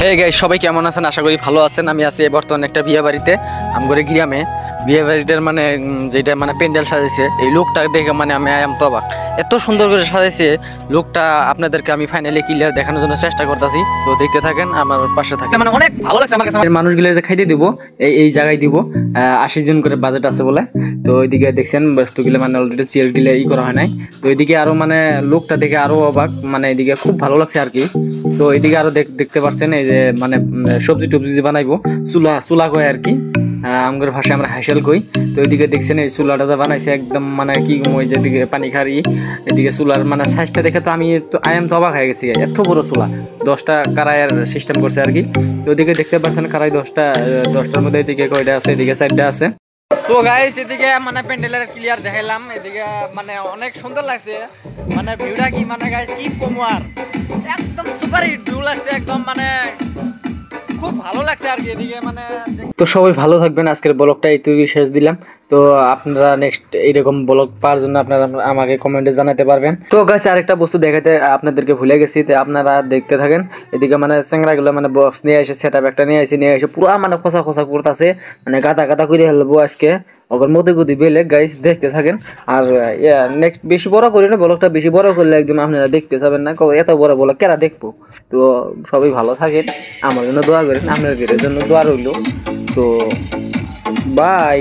Hey guys, সবাই কেমন আছেন? আশা করি ভালো আছেন। আমি আছি বর্তমানে একটা বিয়ে বাড়িতে, আমগরে গ্রামে। বিয়ে বাড়িটার মানে যেটা মানে প্যান্ডেল সাজাইছে, এই লোকটা দেখে মানে আমি আয়াম তো অবাক। এত সুন্দর করে সাজাইছে লোকটা, আপনাদেরকে আমি ফাইনালি ক্লিয়ার দেখানোর জন্য চেষ্টা করতেছি। তো দেখতে থাকেন, আমার পাশে থাকেন। মানে অনেক ভালো লাগছে আমার কাছে। মানুষগুলো যে খাইতে দিব এই জায়গায় দিব, 80 জন করে বাজেট আছে বলে। তো ওইদিকে দেখছেন বস্তুগুলো মানে অলরেডি চেয়ার টিলে করা হয় নাই। তো ওইদিকে আরো মানে লোকটা দেখে আরো অবাক, মানে এদিকে খুব ভালো লাগছে আর কি। তো এইদিকে আরো দেখতে পাচ্ছেন এই যে মানে সবজি টবজি যে বানাইবো, চুলা চুলা কয় আর কি, আমগর ভাষায় আমরা হাইসেল কই। তো ওইদিকে দেখছেন এই চুলাটা যে বানাইছে একদম মানে কি ওই যেদিকে পানি খারি, এদিকে চুলার মানে সাইজটা দেখে তো আমি তো আয়াম তো অবাক হয়ে গেছি, এত বড় চুলা। 10টা কারাইয়ের সিস্টেম করছে আর কি। তো ওইদিকে দেখতে পাচ্ছেন কারাই 10টার মধ্যে এদিকে কয়টা আছে, এদিকে 4টা আছে। তো গাইস, এদিকে মানে প্যান্ডেলের ক্লিয়ার দেখাইলাম, এদিকে মানে অনেক সুন্দর লাগছে। মানে ভিউটা কি মানে গাইস কি কমো আর, একদম সুপার হিট ভিউ লাগছে, একদম মানে খুব ভালো লাগছে আর কি এদিকে মানে। তো সবাই ভালো থাকবেন, আজকের ব্লগটা এইটুকুই শেষ দিলাম। তো আপনারা নেক্সট এইরকম ব্লগ পাওয়ার জন্য আপনারা আমাকে কমেন্টে জানাতে পারবেন। তো গাইস, আরেকটা বস্তু দেখাতে আপনাদেরকে ভুলে গেছি, তো আপনারা দেখতে থাকেন। এদিকে মানে চ্যাংরাগুলো মানে বক্স নিয়ে এসে সেটআপ একটা নিয়ে এসে পুরো মানে খোসা খোসা করতেছে, মানে গাদা গাদা করে ফেলবো আজকে। আবার মধ্যে গদি বেলে গাইস দেখতে থাকেন। আর নেক্সট বেশি বড় করি না ব্লগটা, বেশি বড় করলে একদম আপনারা দেখতে যাবেন না, এত বড় ব্লগ কেরা দেখবো। তো সবাই ভালো থাকেন, আমার জন্য দোয়া করেন, আপনাদের জন্য দোয়া রইল। তো বাই।